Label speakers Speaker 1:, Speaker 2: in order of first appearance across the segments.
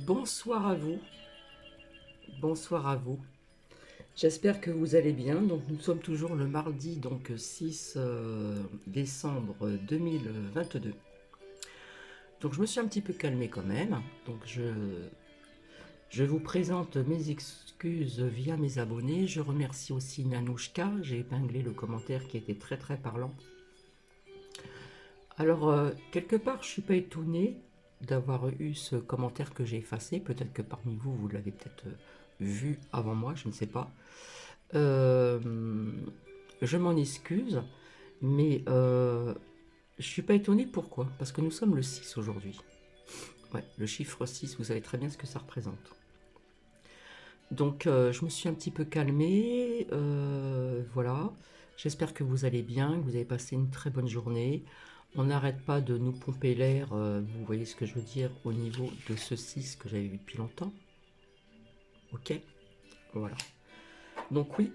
Speaker 1: Bonsoir à vous. Bonsoir à vous. J'espère que vous allez bien. Donc nous sommes toujours le mardi, donc 6 décembre 2022. Donc je me suis un petit peu calmé quand même. Donc je vous présente mes excuses via mes abonnés. Je remercie aussi Nanouchka. J'ai épinglé le commentaire qui était très très parlant. Alors, quelque part, je ne suis pas étonné d'avoir eu ce commentaire que j'ai effacé. Peut-être que parmi vous, vous l'avez peut-être vu avant moi, je ne sais pas. Je m'en excuse, mais je ne suis pas étonné. Pourquoi? Parce que nous sommes le 6 aujourd'hui. Ouais, le chiffre 6, vous savez très bien ce que ça représente. Donc, je me suis un petit peu calmée. Voilà. J'espère que vous allez bien, que vous avez passé une très bonne journée. On n'arrête pas de nous pomper l'air, vous voyez ce que je veux dire, au niveau de ce 6 que j'avais vu depuis longtemps. Ok? Voilà. Donc oui,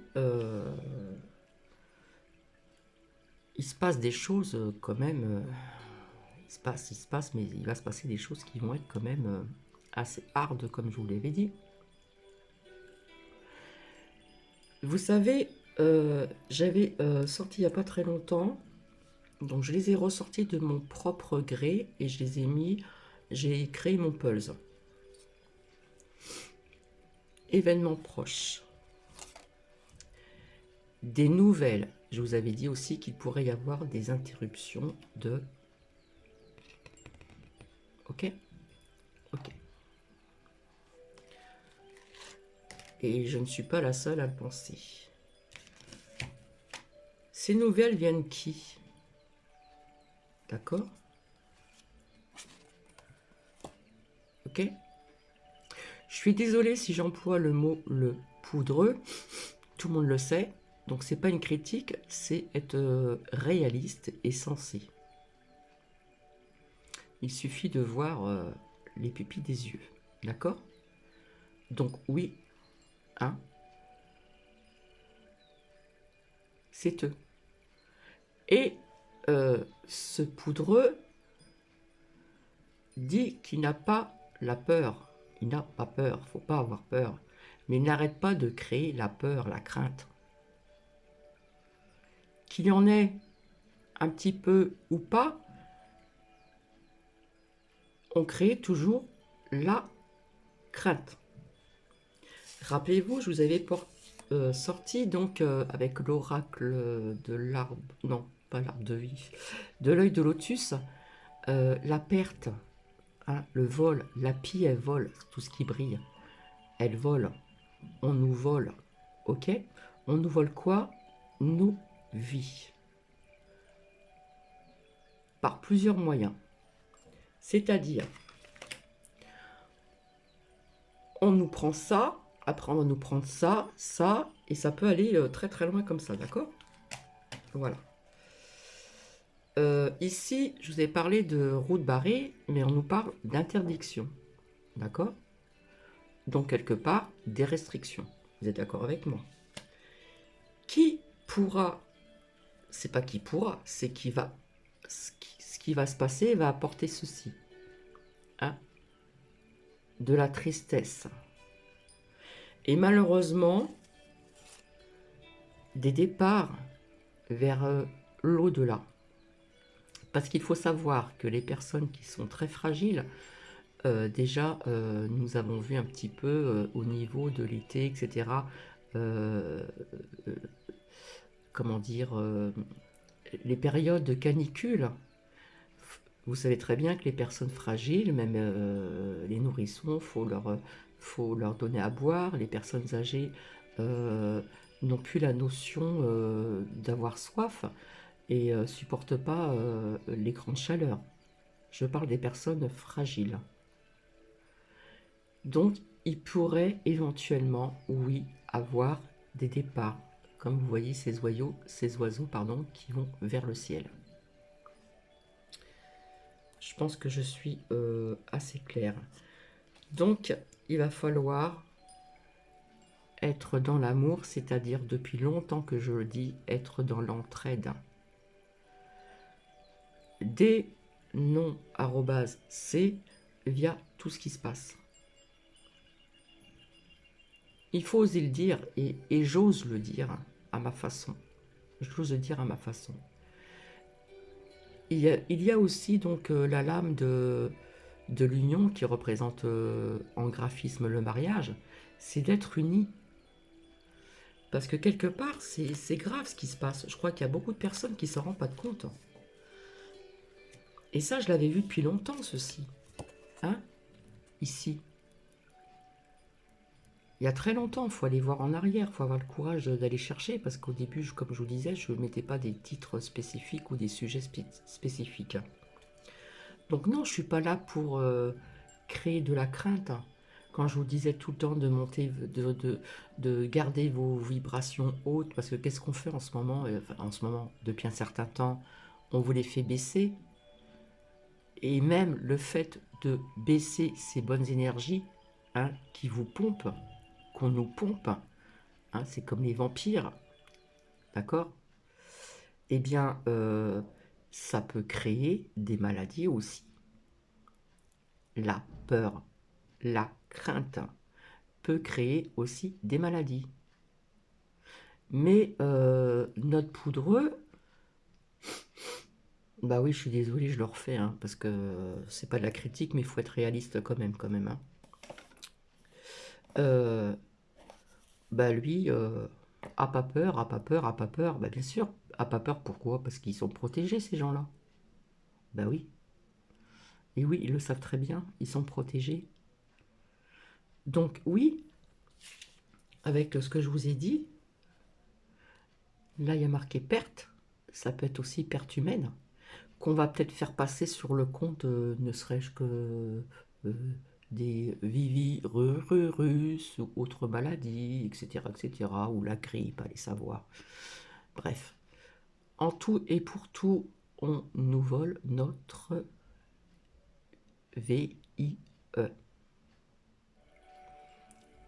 Speaker 1: il se passe des choses quand même. Il se passe, mais il va se passer des choses qui vont être quand même assez hard, comme je vous l'avais dit. Vous savez, j'avais sorti il n'y a pas très longtemps, donc je les ai ressortis de mon propre gré et je les ai mis, j'ai créé mon Pulse. Événements proches. Des nouvelles. Je vous avais dit aussi qu'il pourrait y avoir des interruptions de... Ok? Ok. Et je ne suis pas la seule à le penser. Ces nouvelles viennent qui? D'accord? Ok? Je suis désolée si j'emploie le mot le poudreux. Tout le monde le sait. Donc c'est pas une critique, c'est être réaliste et sensé. Il suffit de voir les pupilles des yeux. D'accord? Donc oui, hein, c'est eux. Et ce poudreux dit qu'il n'a pas la peur. Il n'a pas peur, il ne faut pas avoir peur. Mais il n'arrête pas de créer la peur, la crainte. Qu'il y en ait un petit peu ou pas, on crée toujours la crainte. Rappelez-vous, je vous avais sorti donc avec l'oracle de l'arbre, non, pas l'arbre de vie, de l'œil de lotus, la perte, hein, le vol, la pie elle vole, tout ce qui brille, elle vole, on nous vole, ok? On nous vole quoi? Nos vies. Par plusieurs moyens. C'est-à-dire, on nous prend ça, après on va nous prendre ça, ça, et ça peut aller très très loin comme ça, d'accord? Voilà. Ici, je vous ai parlé de route barrée, mais on nous parle d'interdiction, d'accord? Donc quelque part, des restrictions. Vous êtes d'accord avec moi? Qui pourra, c'est pas qui pourra, c'est qui va, ce qui va se passer va apporter ceci, hein? De la tristesse. Et malheureusement, des départs vers l'au-delà. Parce qu'il faut savoir que les personnes qui sont très fragiles, déjà, nous avons vu un petit peu au niveau de l'été, etc., comment dire, les périodes de canicule. Vous savez très bien que les personnes fragiles, même les nourrissons, faut leur donner à boire. Les personnes âgées n'ont plus la notion d'avoir soif et supportent pas les grandes chaleurs. Je parle des personnes fragiles. Donc, il pourrait éventuellement, oui, avoir des départs, comme vous voyez ces oiseaux, pardon, qui vont vers le ciel. Je pense que je suis assez claire. Donc, il va falloir être dans l'amour, c'est-à-dire depuis longtemps que je le dis, être dans l'entraide. Des non @ c via tout ce qui se passe. il faut oser le dire, et j'ose le dire à ma façon. J'ose le dire à ma façon. Il y a aussi donc la lame de l'union qui représente en graphisme le mariage, c'est d'être unis. Parce que quelque part, c'est grave ce qui se passe. Je crois qu'il y a beaucoup de personnes qui ne s'en rendent pas compte. Et ça, je l'avais vu depuis longtemps, ceci. Hein? Ici. Il y a très longtemps, il faut aller voir en arrière, il faut avoir le courage d'aller chercher, parce qu'au début, comme je vous disais, je ne mettais pas des titres spécifiques ou des sujets spécifiques. Donc non, je ne suis pas là pour créer de la crainte. Quand je vous disais tout le temps de monter, de garder vos vibrations hautes, parce que qu'est-ce qu'on fait en ce moment, en ce moment, depuis un certain temps, on vous les fait baisser. Et même le fait de baisser ces bonnes énergies, hein, qui vous pompent, qu'on nous pompe, hein, c'est comme les vampires, d'accord? Eh bien, ça peut créer des maladies aussi. La peur, la crainte peut créer aussi des maladies. Mais notre poudreux, bah oui, je suis désolé, je le refais, hein, parce que c'est pas de la critique, mais il faut être réaliste quand même, hein. Bah lui, a pas peur, a pas peur, a pas peur. Bah bien sûr, a pas peur, pourquoi? Parce qu'ils sont protégés, ces gens-là. Bah oui. Et oui, ils le savent très bien, ils sont protégés. Donc oui, avec ce que je vous ai dit, là il y a marqué perte, ça peut être aussi perte humaine, qu'on va peut-être faire passer sur le compte, ne serait-ce que des vivirus ou autres maladies, etc., ou la grippe, allez savoir. Bref, en tout et pour tout, on nous vole notre VIE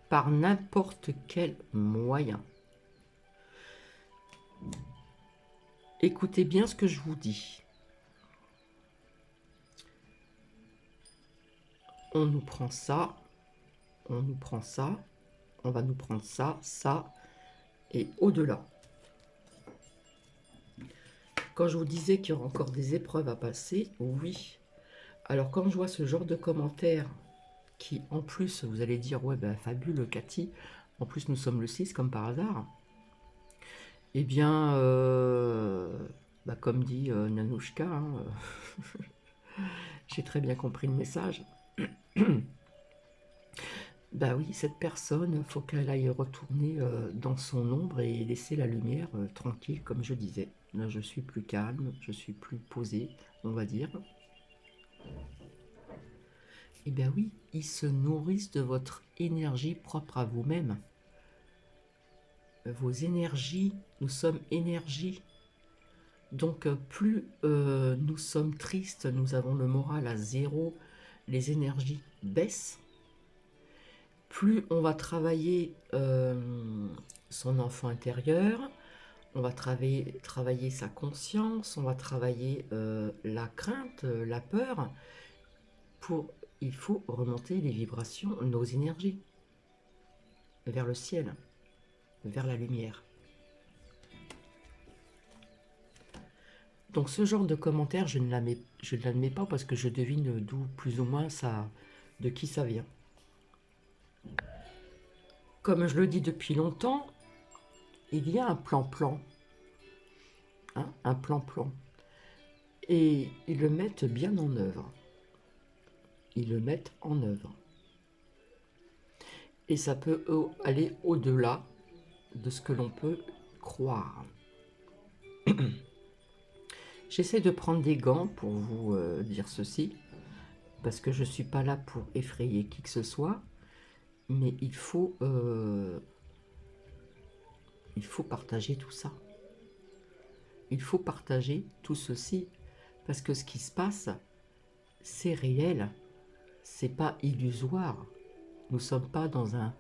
Speaker 1: par n'importe quel moyen. Écoutez bien ce que je vous dis. On nous prend ça, on nous prend ça, on va nous prendre ça, ça, et au-delà. Quand je vous disais qu'il y aura encore des épreuves à passer, oui. Alors quand je vois ce genre de commentaires, qui en plus, vous allez dire, ouais, ben fabuleux Cathy, en plus nous sommes le 6 comme par hasard, eh bien, bah, comme dit Nanouchka, hein, j'ai très bien compris le message. Bah oui, cette personne, faut qu'elle aille retourner dans son ombre et laisser la lumière tranquille, comme je disais. Là, je suis plus calme, je suis plus posé, on va dire. Eh bien oui, ils se nourrissent de votre énergie propre à vous-même. Vos énergies, nous sommes énergie. Donc plus nous sommes tristes, nous avons le moral à zéro, les énergies baissent. Plus on va travailler son enfant intérieur, on va travailler sa conscience, on va travailler la crainte, la peur. Il faut remonter les vibrations, nos énergies, vers le ciel, vers la lumière. Donc ce genre de commentaire, je ne l'admets pas parce que je devine d'où plus ou moins ça, de qui ça vient. Comme je le dis depuis longtemps, il y a un plan-plan. Hein, un plan-plan. Et ils le mettent bien en œuvre. Ils le mettent en œuvre. Et ça peut aller au-delà de ce que l'on peut croire. J'essaie de prendre des gants pour vous dire ceci, parce que je ne suis pas là pour effrayer qui que ce soit, mais il faut partager tout ça. Il faut partager tout ceci, parce que ce qui se passe, c'est réel, c'est pas illusoire. Nous ne sommes pas dans un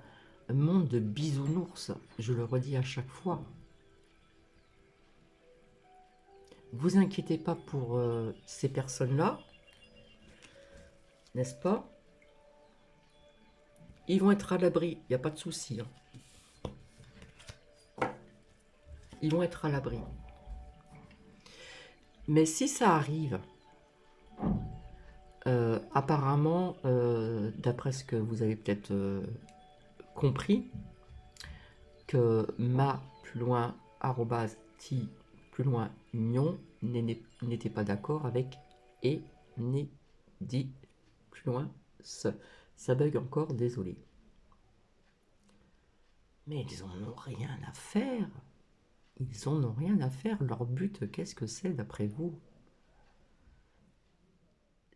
Speaker 1: monde de bisounours, je le redis à chaque fois. Vous inquiétez pas pour ces personnes-là, n'est-ce pas? Ils vont être à l'abri, il n'y a pas de souci. Hein. ils vont être à l'abri. Mais si ça arrive, apparemment, d'après ce que vous avez peut-être compris, que ma plus loin arrobase ti plus loin nion n'était pas d'accord avec et n'est dit plus loin ce. Ça bug encore, désolé. Mais ils en ont rien à faire. Ils en ont rien à faire. Leur but, qu'est-ce que c'est d'après vous?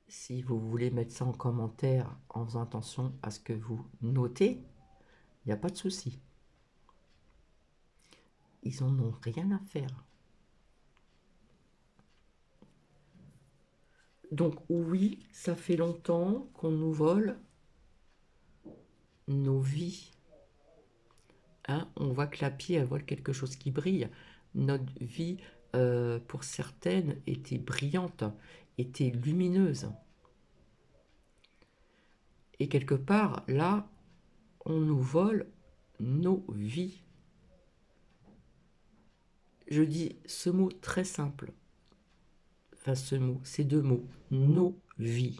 Speaker 1: Si vous voulez mettre ça en commentaire en faisant attention à ce que vous notez, il n'y a pas de souci. Ils en ont rien à faire. Donc oui, ça fait longtemps qu'on nous vole nos vies. Hein, on voit que la pie, elle vole quelque chose qui brille. Notre vie, pour certaines, était brillante, était lumineuse. Et quelque part, là, on nous vole nos vies. Je dis ce mot très simple. Enfin, ce mot, ces deux mots, nos vies.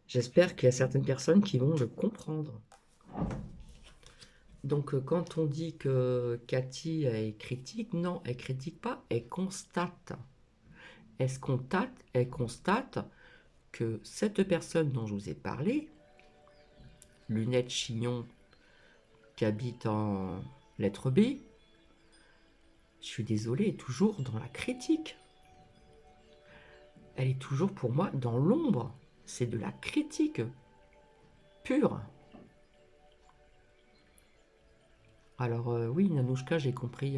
Speaker 1: J'espère qu'il y a certaines personnes qui vont le comprendre. Donc, quand on dit que Cathy est critique, non, elle critique pas, elle constate. Elle constate que cette personne dont je vous ai parlé, lunettes chignon, qui habite en lettre B, je suis désolée, est toujours dans la critique. Elle est toujours pour moi dans l'ombre. C'est de la critique pure. Alors oui, Nanouchka, j'ai compris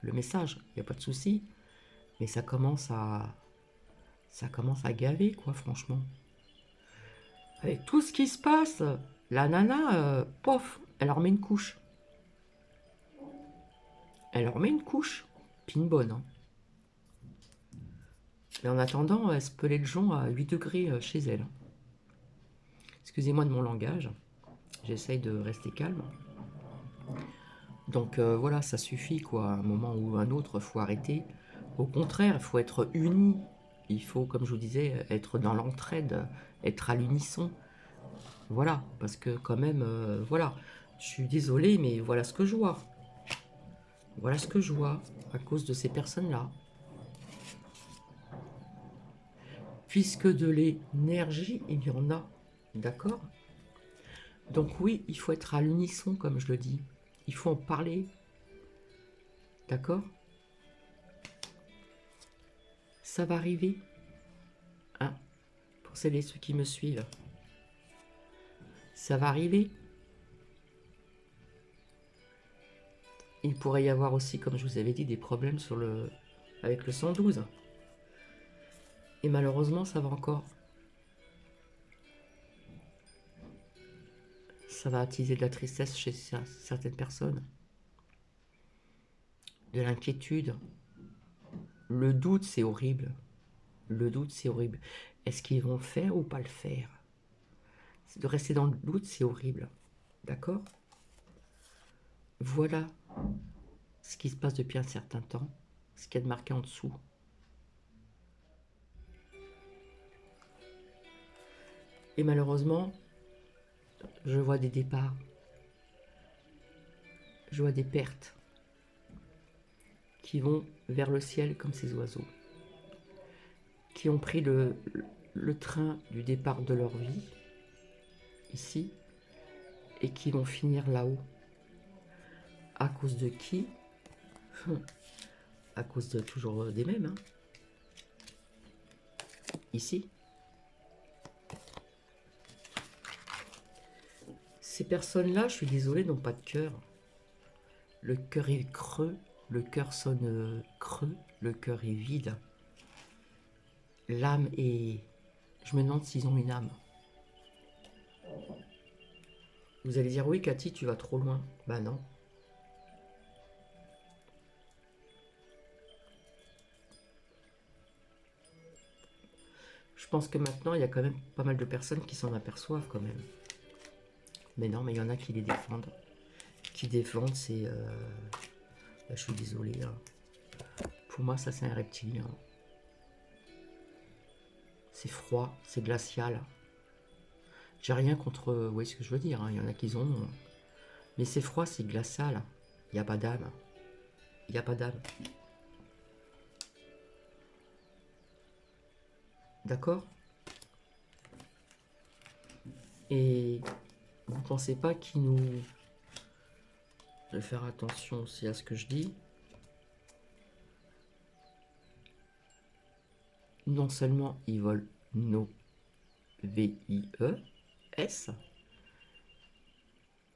Speaker 1: le message, il n'y a pas de souci. Mais ça commence à gaver, quoi, franchement. Avec tout ce qui se passe, la nana, pof, elle leur met une couche. Elle leur met une couche, puis une bonne. Hein. Mais en attendant, elle se pelait le jonc à 8 degrés chez elle. Excusez-moi de mon langage, j'essaye de rester calme. Donc voilà, ça suffit, quoi. À un moment ou un autre, il faut arrêter. Au contraire, il faut être unis. Il faut, comme je vous disais, être dans l'entraide, être à l'unisson. Voilà, parce que quand même, voilà, je suis désolée, mais voilà ce que je vois. Voilà ce que je vois à cause de ces personnes-là. Puisque de l'énergie, il y en a, d'accord? Donc oui, il faut être à l'unisson, comme je le dis. Il faut en parler, d'accord? Ça va arriver, hein? Pour celles et ceux qui me suivent. Ça va arriver. Il pourrait y avoir aussi, comme je vous avais dit, des problèmes avec le 112. Et malheureusement, ça va encore. Ça va attiser de la tristesse chez certaines personnes. De l'inquiétude. Le doute, c'est horrible. Le doute, c'est horrible. Est-ce qu'ils vont le faire ou pas le faire? De rester dans le doute, c'est horrible. D'accord? Voilà ce qui se passe depuis un certain temps. Ce qu'il y a de marqué en dessous. Et malheureusement, je vois des départs. Je vois des pertes qui vont vers le ciel comme ces oiseaux. Qui ont pris le train du départ de leur vie, ici, et qui vont finir là-haut. À cause de qui? À cause de toujours des mêmes. Hein. Ici. Ces personnes-là, je suis désolée, n'ont pas de cœur. Le cœur est creux, le cœur sonne creux, le cœur est vide. L'âme est... Je me demande s'ils ont une âme. Vous allez dire, oui Cathy, tu vas trop loin. Bah non. Je pense que maintenant, il y a quand même pas mal de personnes qui s'en aperçoivent quand même. Mais non, mais il y en a qui les défendent, qui défendent, c'est... je suis désolé. Hein. Pour moi, ça, c'est un reptilien. C'est froid, c'est glacial. J'ai rien contre... Vous voyez ce que je veux dire, hein. Il y en a qui ont... Mais c'est froid, c'est glacial. Il n'y a pas d'âme. Il n'y a pas d'âme. D'accord? Et vous ne pensez pas qu'ils nous... Je vais faire attention aussi à ce que je dis. Non seulement ils volent nos VIES,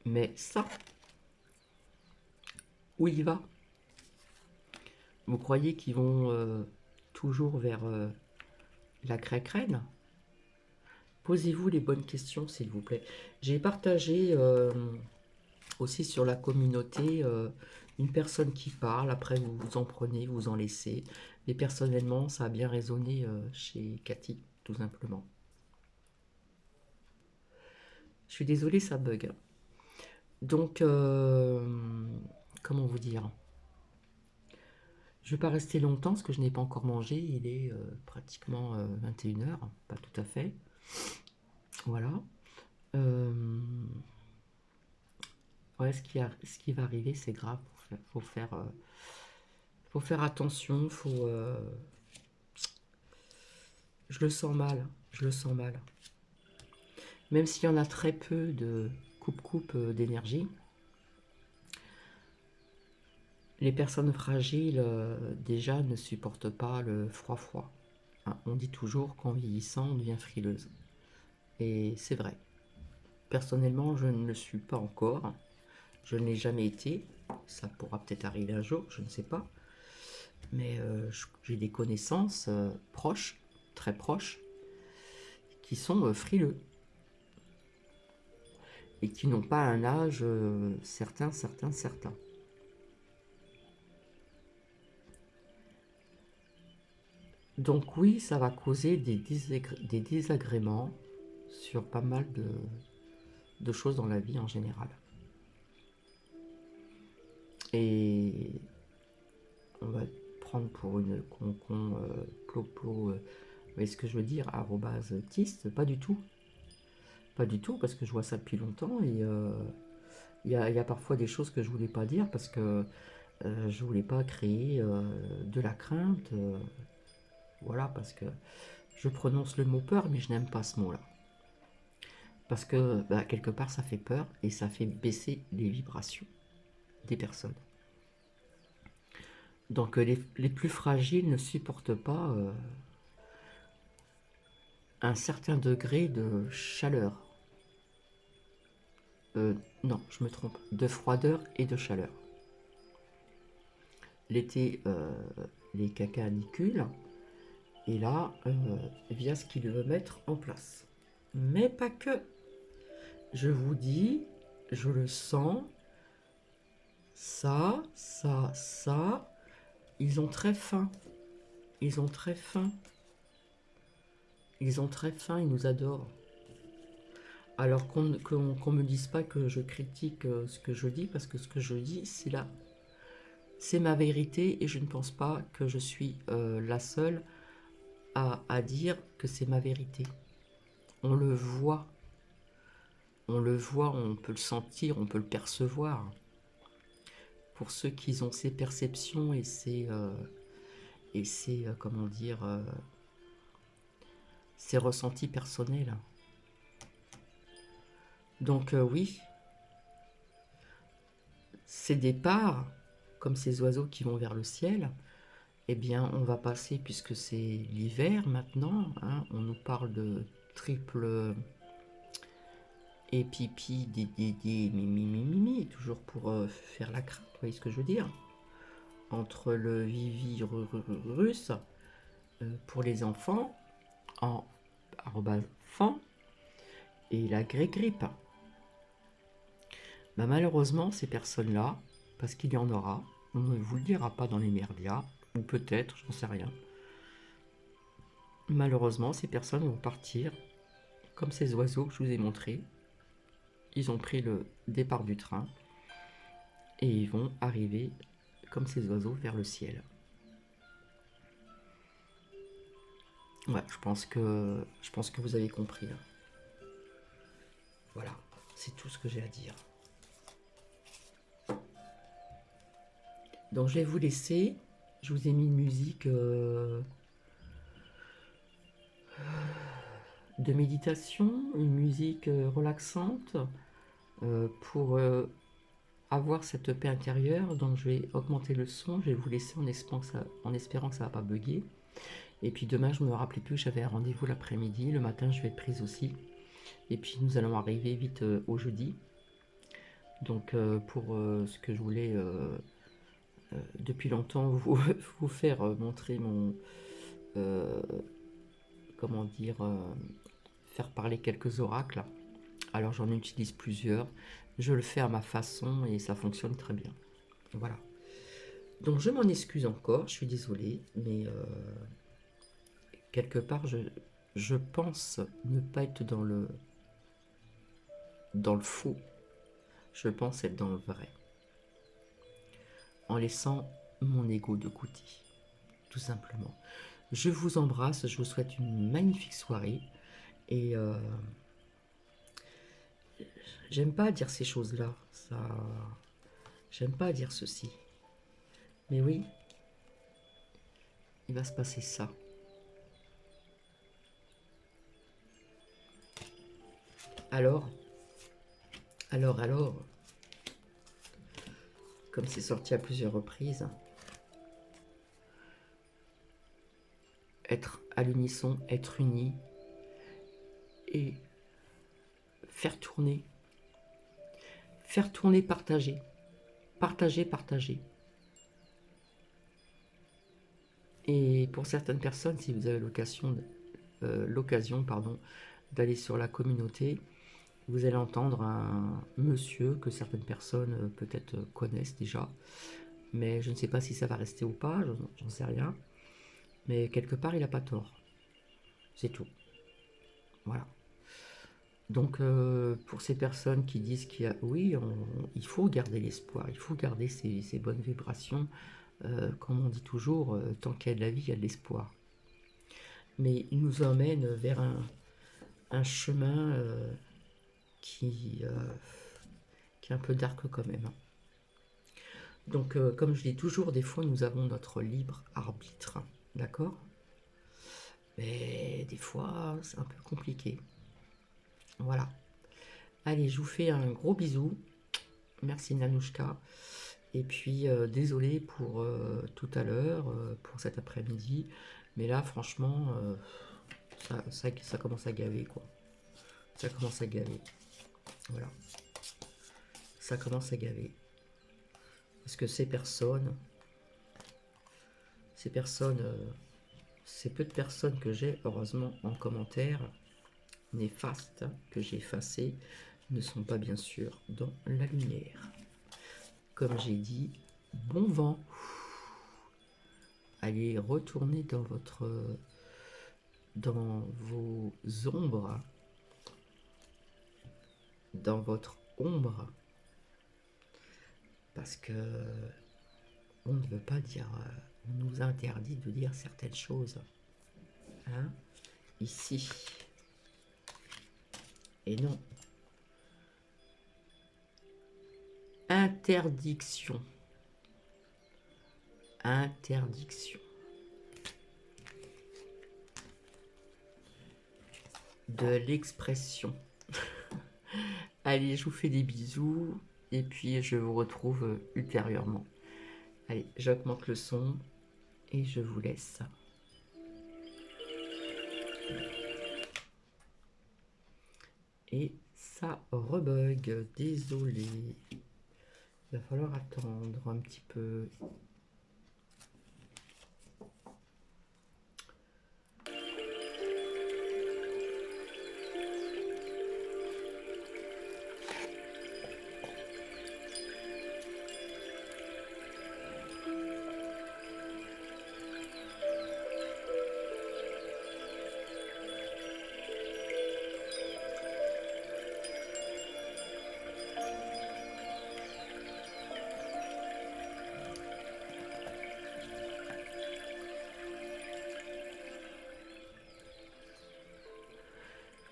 Speaker 1: mais ça, où il va? Vous croyez qu'ils vont toujours vers la crèque-reine? Posez-vous les bonnes questions, s'il vous plaît. J'ai partagé aussi sur la communauté une personne qui parle, après vous en prenez, vous en laissez. Mais personnellement, ça a bien résonné chez Cathy, tout simplement. Je suis désolée, ça bug. Donc, comment vous dire? Je ne vais pas rester longtemps parce que je n'ai pas encore mangé. Il est pratiquement 21 h, pas tout à fait. Voilà. Ouais, ce qui va arriver, c'est grave. Faut faire attention. Je le sens mal. Je le sens mal. Même s'il y en a très peu de coupe d'énergie, les personnes fragiles déjà ne supportent pas le froid. Hein, on dit toujours qu'en vieillissant, on devient frileuse. Et c'est vrai. Personnellement, je ne le suis pas encore. Je ne l'ai jamais été. Ça pourra peut-être arriver un jour, je ne sais pas. Mais j'ai des connaissances proches, très proches, qui sont frileux. Et qui n'ont pas un âge certain. Donc oui, ça va causer des désagréments sur pas mal de choses dans la vie en général. Et on va prendre pour une concon ploplo, vous voyez ce que je veux dire, @tiste, pas du tout. Pas du tout, parce que je vois ça depuis longtemps et il y a parfois des choses que je voulais pas dire parce que je voulais pas créer de la crainte. Voilà, parce que je prononce le mot peur, mais je n'aime pas ce mot-là. Parce que quelque part, ça fait peur et ça fait baisser les vibrations des personnes. Donc les plus fragiles ne supportent pas un certain degré de chaleur. Non, je me trompe, de froideur et de chaleur. L'été, les cacanicules, et là, via ce qu'il veut mettre en place. Mais pas que. Je vous dis, je le sens, ça, ils ont très faim. Ils ont très faim. Ils ont très faim, ils nous adorent. Alors qu'on me dise pas que je critique ce que je dis, parce que ce que je dis, c'est ma vérité, et je ne pense pas que je suis la seule à dire que c'est ma vérité. On le voit. On le voit, on peut le sentir, on peut le percevoir. Pour ceux qui ont ces perceptions et ces comment dire, ces ressentis personnels. Donc oui, ces départs, comme ces oiseaux qui vont vers le ciel, eh bien on va passer, puisque c'est l'hiver maintenant, hein, on nous parle de triple épipi, mimi, toujours pour faire la crainte, vous voyez ce que je veux dire? Entre le vivirus pour les enfants, en @fan, et la grippe. Malheureusement, ces personnes-là, parce qu'il y en aura, on ne vous le dira pas dans les médias, ou peut-être, j'en sais rien. Malheureusement, ces personnes vont partir comme ces oiseaux que je vous ai montrés. Ils ont pris le départ du train et ils vont arriver comme ces oiseaux vers le ciel. Ouais, je pense que vous avez compris. Voilà, c'est tout ce que j'ai à dire. Donc je vais vous laisser. Je vous ai mis une musique de méditation, une musique relaxante pour avoir cette paix intérieure. Donc je vais augmenter le son, je vais vous laisser en espérant que ça ne va pas bugger. Et puis demain, je ne me rappelais plus que j'avais un rendez-vous l'après-midi. Le matin, je vais être prise aussi. Et puis nous allons arriver vite au jeudi. Donc pour ce que je voulais depuis longtemps vous faire montrer mon... comment dire... faire parler quelques oracles. Alors j'en utilise plusieurs. Je le fais à ma façon et ça fonctionne très bien. Voilà. Donc je m'en excuse encore, je suis désolée, mais quelque part je pense ne pas être dans le faux. Je pense être dans le vrai. En laissant mon ego de côté, tout simplement. Je vous embrasse, je vous souhaite une magnifique soirée et j'aime pas dire ces choses-là. J'aime pas dire ceci. Mais oui, il va se passer ça. Alors, comme c'est sorti à plusieurs reprises, être à l'unisson, être unis et faire tourner, partager, partager. Et pour certaines personnes, si vous avez l'occasion d'aller sur la communauté, vous allez entendre un monsieur que certaines personnes peut-être connaissent déjà, mais je ne sais pas si ça va rester ou pas, j'en sais rien. Mais quelque part, il n'a pas tort. C'est tout. Voilà. Donc, pour ces personnes qui disent qu'il y a... Oui, il faut garder l'espoir, il faut garder ces bonnes vibrations. Comme on dit toujours, tant qu'il y a de la vie, il y a de l'espoir. Mais il nous emmène vers un chemin qui est un peu dark quand même. Donc, comme je dis toujours, des fois, nous avons notre libre arbitre. D'accord ? Mais des fois, c'est un peu compliqué. Voilà. Allez, je vous fais un gros bisou. Merci Nanouchka. Et puis, désolé pour tout à l'heure, pour cet après-midi. Mais là, franchement, ça commence à gaver, quoi. Ça commence à gaver. Voilà. Ça commence à gaver. Parce que ces peu de personnes que j'ai, heureusement, en commentaire, néfastes, que j'ai effacées, ne sont pas bien sûr dans la lumière. Comme j'ai dit, bon vent. Allez retourner dans vos ombres, dans votre ombre, parce que on ne veut pas dire, on nous interdit de dire certaines choses, hein, ici. Et non. Interdiction. Interdiction. De l'expression. Allez, je vous fais des bisous et puis je vous retrouve ultérieurement. Allez, j'augmente le son et je vous laisse. Et ça rebug, désolé. Il va falloir attendre un petit peu.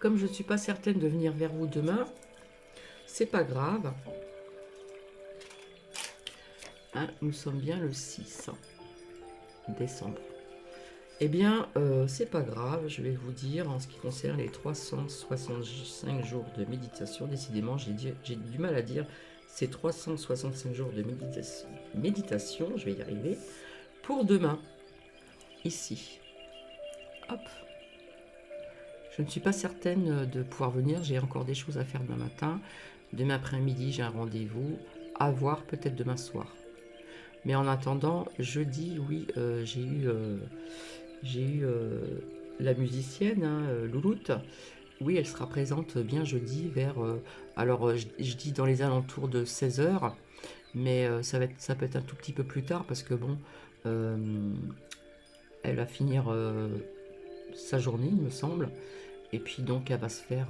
Speaker 1: comme je ne suis pas certaine de venir vers vous demain, c'est pas grave. Hein, nous sommes bien le 6 décembre. Eh bien, c'est pas grave, je vais vous dire, en ce qui concerne les 365 jours de méditation, décidément, j'ai du mal à dire, c'est 365 jours de méditation, je vais y arriver, pour demain, ici. Hop. Je ne suis pas certaine de pouvoir venir, j'ai encore des choses à faire demain matin. Demain après-midi, j'ai un rendez-vous, à voir peut-être demain soir. Mais en attendant, jeudi, oui, j'ai eu la musicienne, hein, Louloute. Oui, elle sera présente bien jeudi vers... alors, je dis dans les alentours de 16 h, mais ça peut être un tout petit peu plus tard parce que, bon, elle va finir sa journée, il me semble. Et puis, donc, elle va se faire...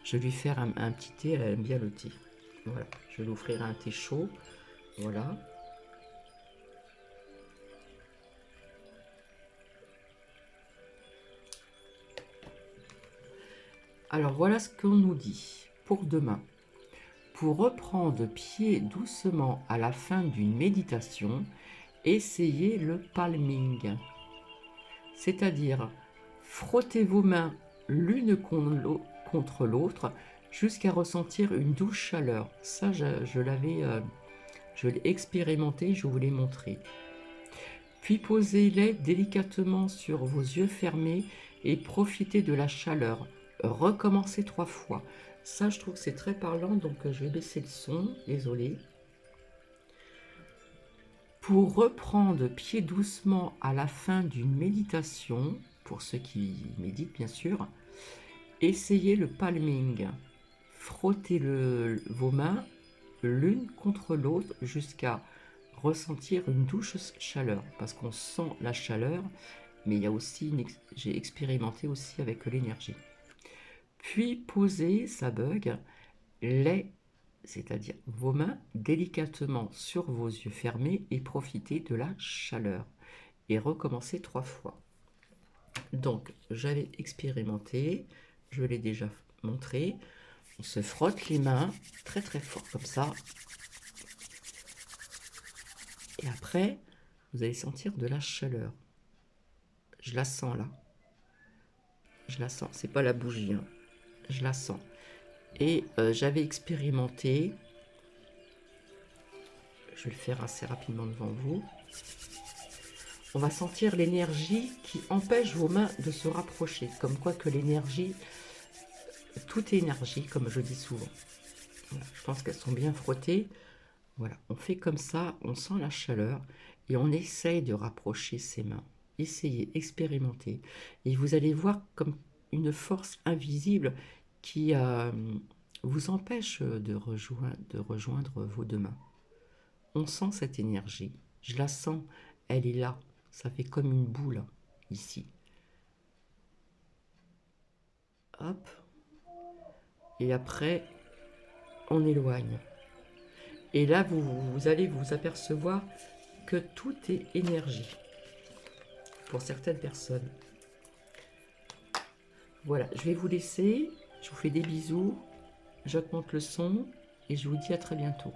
Speaker 1: Je vais lui faire un petit thé, elle aime bien le thé. Voilà, je vais lui offrir un thé chaud. Voilà. Alors voilà ce qu'on nous dit pour demain. Pour reprendre pied doucement à la fin d'une méditation, essayez le palming. C'est-à-dire, frottez vos mains l'une contre l'autre jusqu'à ressentir une douce chaleur. Ça, je l'ai expérimenté, je vous l'ai montré. Puis posez-les délicatement sur vos yeux fermés et profitez de la chaleur. Recommencez 3 fois. Ça, je trouve que c'est très parlant, donc je vais baisser le son, désolé. Pour reprendre pied doucement à la fin d'une méditation, pour ceux qui méditent bien sûr, essayez le palming. Frottez vos mains l'une contre l'autre jusqu'à ressentir une douce chaleur, parce qu'on sent la chaleur, mais il y a aussi j'ai expérimenté aussi avec l'énergie. Puis posez, ça bug, c'est-à-dire vos mains délicatement sur vos yeux fermés et profitez de la chaleur. Et recommencez 3 fois. Donc, j'avais expérimenté, je l'ai déjà montré. On se frotte les mains très très fort comme ça. Et après, vous allez sentir de la chaleur. Je la sens là. Je la sens, c'est pas la bougie, hein. Je la sens. Et j'avais expérimenté, je vais le faire assez rapidement devant vous, on va sentir l'énergie qui empêche vos mains de se rapprocher, comme quoi que l'énergie, tout est énergie, comme je dis souvent. Voilà, je pense qu'elles sont bien frottées. Voilà, on fait comme ça, on sent la chaleur et on essaye de rapprocher ses mains. Essayez, expérimentez. Et vous allez voir comme une force invisible qui vous empêche de rejoindre vos deux mains. On sent cette énergie. Je la sens, elle est là. Ça fait comme une boule ici. Hop. Et après, on éloigne. Et là, vous allez vous apercevoir que tout est énergie pour certaines personnes. Voilà, je vais vous laisser. Je vous fais des bisous. J'augmente le son et je vous dis à très bientôt.